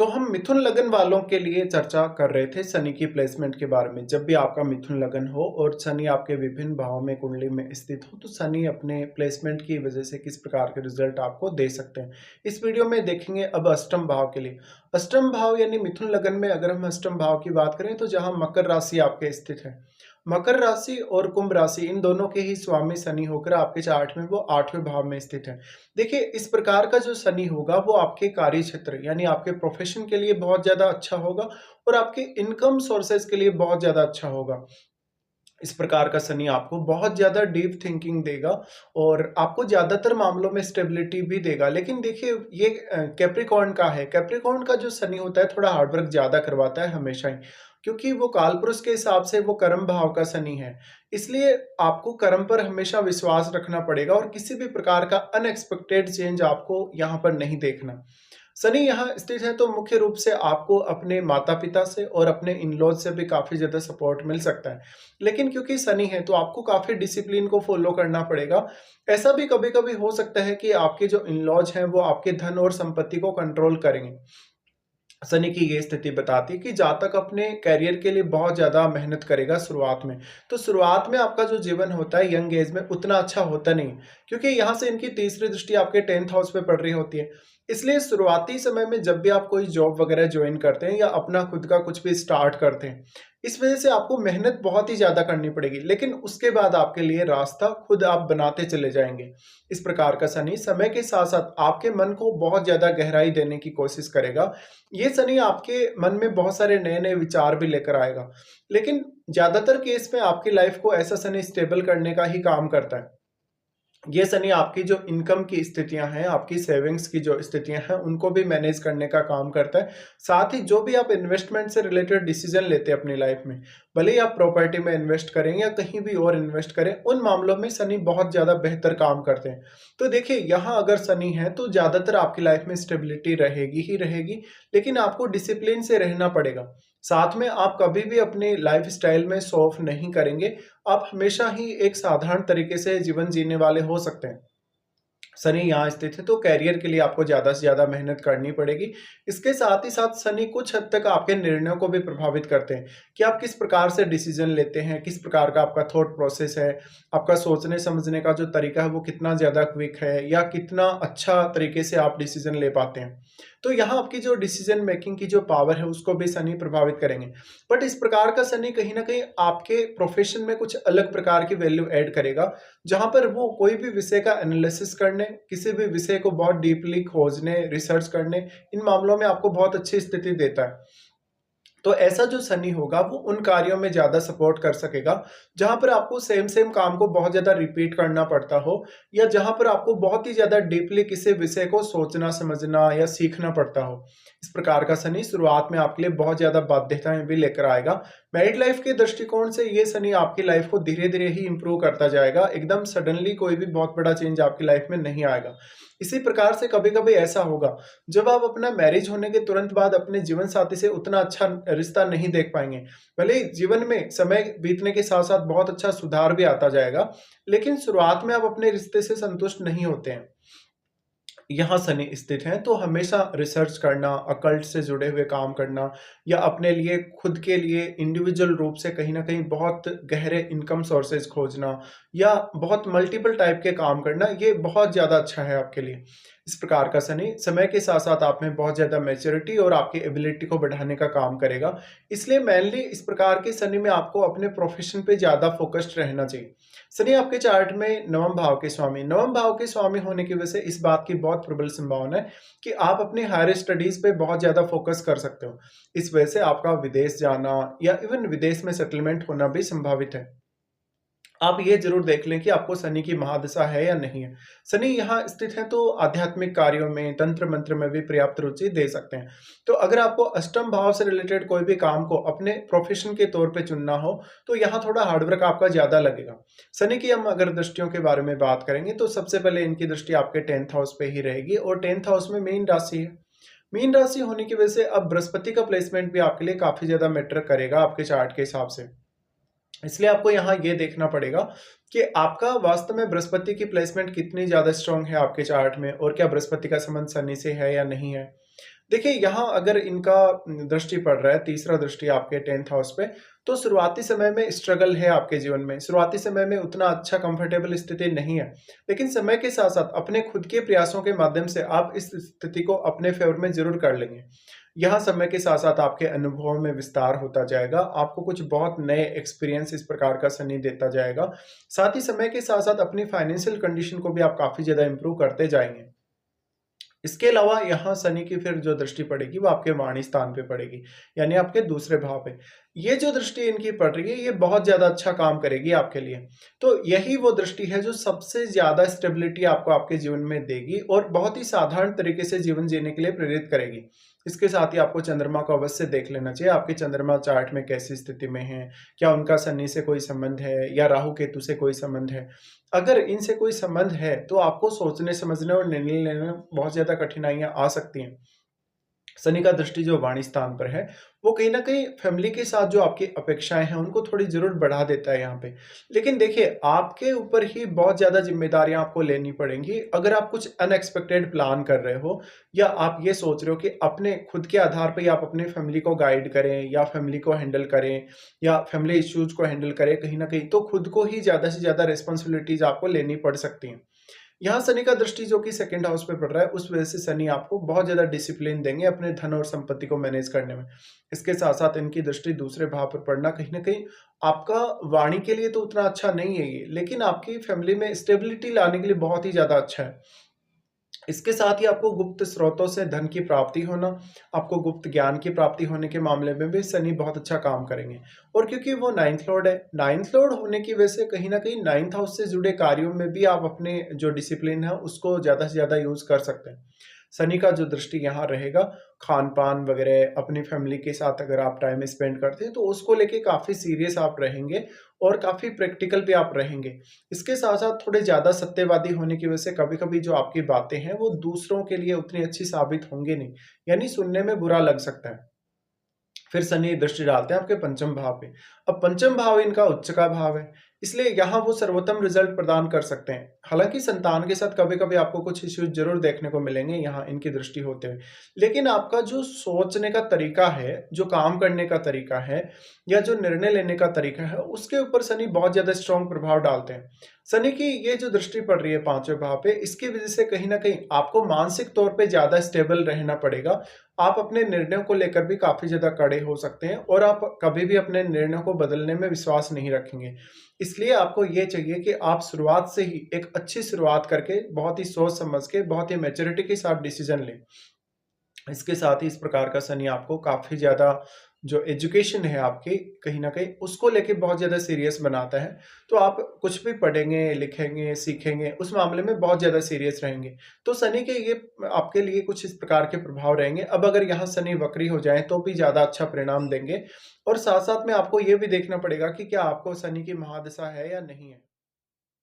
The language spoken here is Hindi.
तो हम मिथुन लगन वालों के लिए चर्चा कर रहे थे शनि की प्लेसमेंट के बारे में। जब भी आपका मिथुन लगन हो और शनि आपके विभिन्न भावों में कुंडली में स्थित हो, तो शनि अपने प्लेसमेंट की वजह से किस प्रकार के रिजल्ट आपको दे सकते हैं। इस वीडियो में देखेंगे अब अष्टम भाव के लिए। अष्टम भाव यानी मिथुन लगन में अगर हम अष्टम भाव की बात करें तो जहाँ मकर राशि आपके स्थित है। मकर राशि और कुंभ राशि इन दोनों के ही स्वामी शनि होकर आपके चार्ट में वो 8वें भाव में स्थित है। देखिए, इस प्रकार का जो शनि होगा वो आपके कार्य क्षेत्र यानी आपके प्रोफेशन के लिए बहुत ज़्यादा अच्छा होगा और आपके इनकम सोर्सेज के लिए बहुत ज़्यादा अच्छा होगा। इस प्रकार का शनि आपको बहुत ज़्यादा डीप थिंकिंग देगा और आपको ज़्यादातर मामलों में स्टेबिलिटी भी देगा। लेकिन देखिए, ये कैप्रिकॉर्न का है। कैप्रिकॉर्न का जो शनि होता है थोड़ा हार्ड वर्क ज़्यादा करवाता है हमेशा ही, क्योंकि वो कालपुरुष के हिसाब से वो कर्म भाव का शनि है। इसलिए आपको कर्म पर हमेशा विश्वास रखना पड़ेगा और किसी भी प्रकार का अनएक्सपेक्टेड चेंज आपको यहाँ पर नहीं देखना। शनि यहाँ स्थित है तो मुख्य रूप से आपको अपने माता-पिता से और अपने इन-लॉज़ से भी काफ़ी ज़्यादा सपोर्ट मिल सकता है। लेकिन क्योंकि शनि है तो आपको काफ़ी डिसिप्लिन को फ़ॉलो करना पड़ेगा। ऐसा भी कभी-कभी हो सकता है कि आपके जो इन-लॉज़ हैं वो आपके धन और संपत्ति को कंट्रोल करेंगे। शनि की ये स्थिति बताती है कि जातक अपने करियर के लिए बहुत ज़्यादा मेहनत करेगा शुरुआत में। तो शुरुआत में आपका जो जीवन होता है यंग एज में उतना अच्छा होता नहीं, क्योंकि यहाँ से इनकी तीसरी दृष्टि आपके 10th हाउस पे पड़ रही होती है। इसलिए शुरुआती समय में जब भी आप कोई जॉब वगैरह जॉइन करते हैं या अपना खुद का कुछ भी स्टार्ट करते हैं, इस वजह से आपको मेहनत बहुत ही ज़्यादा करनी पड़ेगी। लेकिन उसके बाद आपके लिए रास्ता खुद आप बनाते चले जाएँगे। इस प्रकार का शनि समय के साथ-साथ आपके मन को बहुत ज़्यादा गहराई देने की कोशिश करेगा। ये शनि आपके मन में बहुत सारे नए-नए विचार भी लेकर आएगा। लेकिन ज़्यादातर केस में आपकी लाइफ़ को ऐसा शनि स्टेबल करने का ही काम करता है। ये शनि आपकी जो इनकम की स्थितियाँ हैं, आपकी सेविंग्स की जो स्थितियाँ हैं, उनको भी मैनेज करने का काम करता है। साथ ही जो भी आप इन्वेस्टमेंट से रिलेटेड डिसीज़न लेते हैं अपनी लाइफ़ में, भले ही आप प्रॉपर्टी में इन्वेस्ट करें या कहीं भी और इन्वेस्ट करें, उन मामलों में शनि बहुत ज़्यादा बेहतर काम करते हैं। तो देखिए, यहाँ अगर शनि है तो ज़्यादातर आपकी लाइफ़ में स्टेबिलिटी रहेगी ही रहेगी, लेकिन आपको डिसिप्लिन से रहना पड़ेगा। साथ में आप कभी भी अपने लाइफ़स्टाइल में शो ऑफ नहीं करेंगे। आप हमेशा ही एक साधारण तरीके से जीवन जीने वाले हो सकते हैं। शनि यहाँ स्थित है तो करियर के लिए आपको ज़्यादा से ज़्यादा मेहनत करनी पड़ेगी। इसके साथ ही साथ शनि कुछ हद तक आपके निर्णयों को भी प्रभावित करते हैं कि आप किस प्रकार से डिसीज़न लेते हैं, किस प्रकार का आपका थॉट प्रोसेस है, आपका सोचने-समझने का जो तरीका है वो कितना ज़्यादा क्विक है या कितना अच्छा तरीके से आप डिसीज़न ले पाते हैं। तो यहाँ आपकी जो डिसीज़न मेकिंग की जो पावर है उसको भी शनि प्रभावित करेंगे। बट इस प्रकार का शनि कहीं न कहीं आपके प्रोफ़ेशन में कुछ अलग प्रकार की वैल्यू ऐड करेगा, जहाँ पर वो कोई भी विषय का एनालिसिस करने, किसी भी विषय को बहुत डीपली खोजने, रिसर्च करने, इन मामलों में आपको बहुत अच्छी स्थिति देता है। तो ऐसा जो शनि होगा वो उन कार्यों में ज़्यादा सपोर्ट कर सकेगा, जहाँ पर आपको सेम सेम काम को बहुत ज़्यादा रिपीट करना पड़ता हो या जहाँ पर आपको बहुत ही ज़्यादा डीपली किसी विषय को सोचना, समझना या सीखना पड़ता हो। इस प्रकार का शनि शुरुआत में आपके लिए बहुत ज़्यादा बाध्यताएँ भी लेकर आएगा। मैरिड लाइफ़ के दृष्टिकोण से ये शनि आपकी लाइफ़ को धीरे-धीरे ही इम्प्रूव करता जाएगा। एकदम सडनली कोई भी बहुत बड़ा चेंज आपकी लाइफ़ में नहीं आएगा। इसी प्रकार से कभी-कभी ऐसा होगा, जब आप अपना मैरिज होने के तुरंत बाद अपने जीवन साथी से उतना अच्छा रिश्ता नहीं देख पाएँगे। भले ही जीवन में समय बीतने के साथ-साथ बहुत अच्छा सुधार भी आता जाएगा, लेकिन शुरुआत में आप अपने रिश्ते से संतुष्ट नहीं होते हैं। यहाँ शनि स्थित हैं तो हमेशा रिसर्च करना, अकल्ट से जुड़े हुए काम करना या अपने लिए खुद के लिए इंडिविजुअल रूप से कहीं न कहीं बहुत गहरे इनकम सोर्सेज़ खोजना या बहुत मल्टीपल टाइप के काम करना, ये बहुत ज़्यादा अच्छा है आपके लिए। इस प्रकार का शनि समय के साथ-साथ आप में बहुत ज़्यादा मैच्योरिटी और आपकी एबिलिटी को बढ़ाने का काम करेगा। इसलिए मेनली इस प्रकार के शनि में आपको अपने प्रोफ़ेशन पे ज़्यादा फ़ोकस्ड रहना चाहिए। शनि आपके चार्ट में नवम भाव के स्वामी होने की वजह से इस बात की बहुत प्रबल संभावना है कि आप अपनी हायर स्टडीज पे बहुत ज़्यादा फोकस कर सकते हो। इस वजह से आपका विदेश जाना या इवन विदेश में सेटलमेंट होना भी संभावित है। आप ये ज़रूर देख लें कि आपको शनि की महादशा है या नहीं है। शनि यहाँ स्थित है तो आध्यात्मिक कार्यों में, तंत्र-मंत्र में भी पर्याप्त रुचि दे सकते हैं। तो अगर आपको अष्टम भाव से रिलेटेड कोई भी काम को अपने प्रोफ़ेशन के तौर पे चुनना हो, तो यहाँ थोड़ा हार्ड वर्क आपका ज़्यादा लगेगा। शनि की हम अगर दृष्टियों के बारे में बात करेंगे तो सबसे पहले इनकी दृष्टि आपके 10th हाउस पे ही रहेगी और 10th हाउस में मीन राशि है। मीन राशि होने की वजह से अब बृहस्पति का प्लेसमेंट भी आपके लिए काफ़ी ज़्यादा मैटर करेगा आपके चार्ट के हिसाब से। इसलिए आपको यहाँ ये देखना पड़ेगा कि आपका वास्तव में बृहस्पति की प्लेसमेंट कितनी ज़्यादा स्ट्रॉन्ग है आपके चार्ट में और क्या बृहस्पति का संबंध शनि से है या नहीं है। देखिए, यहाँ अगर इनका दृष्टि पड़ रहा है, तीसरा दृष्टि आपके 10th हाउस पे, तो शुरुआती समय में स्ट्रगल है आपके जीवन में। शुरुआती समय में उतना अच्छा कंफर्टेबल स्थिति नहीं है। लेकिन समय के साथ-साथ अपने खुद के प्रयासों के माध्यम से आप इस स्थिति को अपने फ़ेवर में ज़रूर कर लेंगे। यहाँ समय के साथ-साथ आपके अनुभवों में विस्तार होता जाएगा। आपको कुछ बहुत नए एक्सपीरियंस इस प्रकार का शनि देता जाएगा। साथ ही समय के साथ-साथ अपनी फाइनेंशियल कंडीशन को भी आप काफ़ी ज़्यादा इम्प्रूव करते जाएँगे। इसके अलावा यहाँ शनि की फिर जो दृष्टि पड़ेगी वो आपके वाणी स्थान पे पड़ेगी, यानी आपके दूसरे भाव पे। ये जो दृष्टि इनकी पड़ रही है ये बहुत ज़्यादा अच्छा काम करेगी आपके लिए। तो यही वो दृष्टि है जो सबसे ज़्यादा स्टेबिलिटी आपको आपके जीवन में देगी और बहुत ही साधारण तरीके से जीवन जीने के लिए प्रेरित करेगी। इसके साथ ही आपको चंद्रमा को अवश्य देख लेना चाहिए, आपके चंद्रमा चार्ट में कैसी स्थिति में है, क्या उनका शनि से कोई संबंध है या राहु केतु से कोई संबंध है। अगर इनसे कोई संबंध है, तो आपको सोचने, समझने और निर्णय लेने में बहुत ज़्यादा कठिनाइयाँ आ सकती हैं। शनि का दृष्टि जो वाणी स्थान पर है, वो कहीं न कहीं फैमिली के साथ जो आपकी अपेक्षाएँ हैं, उनको थोड़ी ज़रूर बढ़ा देता है यहाँ पे। लेकिन देखिए, आपके ऊपर ही बहुत ज़्यादा ज़िम्मेदारियाँ आपको लेनी पड़ेंगी। अगर आप कुछ अनएक्सपेक्टेड प्लान कर रहे हो या आप ये सोच रहे हो कि अपने खुद के आधार पे ही आप अपनी फैमिली को गाइड करें या फैमिली को हैंडल करें या फैमिली इश्यूज़ को हैंडल करें कहीं न कहीं, तो खुद को ही ज़्यादा से ज़्यादा रिस्पॉन्सिबिलिटीज़ आपको लेनी पड़ सकती हैं। यहाँ शनि का दृष्टि जो कि सेकंड हाउस पे पड़ रहा है, उस वजह से शनि आपको बहुत ज़्यादा डिसिप्लिन देंगे अपने धन और संपत्ति को मैनेज करने में। इसके साथ-साथ इनकी दृष्टि दूसरे भाव पर पड़ना कहीं न कहीं आपका वाणी के लिए तो उतना अच्छा नहीं है ये, लेकिन आपकी फैमिली में स्टेबिलिटी लाने के लिए बहुत ही ज़्यादा अच्छा है। इसके साथ ही आपको गुप्त स्रोतों से धन की प्राप्ति होना, आपको गुप्त ज्ञान की प्राप्ति होने के मामले में भी शनि बहुत अच्छा काम करेंगे। और क्योंकि वो 9th लॉर्ड है, 9th लॉर्ड होने की वजह से कहीं न कहीं 9th हाउस से जुड़े कार्यों में भी आप अपने जो डिसिप्लिन है उसको ज़्यादा से ज़्यादा यूज़ कर सकते हैं। शनि का जो दृष्टि यहाँ रहेगा, खान-पान वगैरह अपनी फैमिली के साथ अगर आप टाइम स्पेंड करते हैं, तो उसको लेके काफ़ी सीरियस आप रहेंगे और काफ़ी प्रैक्टिकल भी आप रहेंगे। इसके साथ-साथ थोड़े ज़्यादा सत्यवादी होने की वजह से कभी-कभी जो आपकी बातें हैं, वो दूसरों के लिए उतनी अच्छी साबित होंगी नहीं, यानी सुनने में बुरा लग सकता है। फिर शनि दृष्टि डालते हैं आपके पंचम भाव पे। अब पंचम भाव इनका उच्च का भाव है, इसलिए यहाँ वो सर्वोत्तम रिजल्ट प्रदान कर सकते हैं। हालाँकि संतान के साथ कभी-कभी आपको कुछ इश्यूज़ ज़रूर देखने को मिलेंगे यहाँ इनकी दृष्टि होते हुए। लेकिन आपका जो सोचने का तरीका है, जो काम करने का तरीका है या जो निर्णय लेने का तरीका है, उसके ऊपर शनि बहुत ज़्यादा स्ट्रॉन्ग प्रभाव डालते हैं। शनि की ये जो दृष्टि पड़ रही है 5वें भाव पे, इसकी वजह से कहीं न कहीं आपको मानसिक तौर पे ज़्यादा स्टेबल रहना पड़ेगा। आप अपने निर्णयों को लेकर भी काफ़ी ज़्यादा कड़े हो सकते हैं और आप कभी भी अपने निर्णयों को बदलने में विश्वास नहीं रखेंगे। इसलिए आपको ये चाहिए कि आप शुरुआत से ही एक अच्छी शुरुआत करके बहुत ही सोच समझ के, बहुत ही मैच्योरिटी के साथ डिसीज़न लें। इसके साथ ही इस प्रकार का शनि आपको काफ़ी ज़्यादा जो एजुकेशन है आपकी कहीं न कहीं उसको लेके बहुत ज़्यादा सीरियस बनाता है। तो आप कुछ भी पढ़ेंगे, लिखेंगे, सीखेंगे उस मामले में बहुत ज़्यादा सीरियस रहेंगे। तो शनि के ये आपके लिए कुछ इस प्रकार के प्रभाव रहेंगे। अब अगर यहाँ शनि वक्री हो जाएँ तो भी ज़्यादा अच्छा परिणाम देंगे और साथ-साथ में आपको ये भी देखना पड़ेगा कि क्या आपको शनि की महादशा है या नहीं है।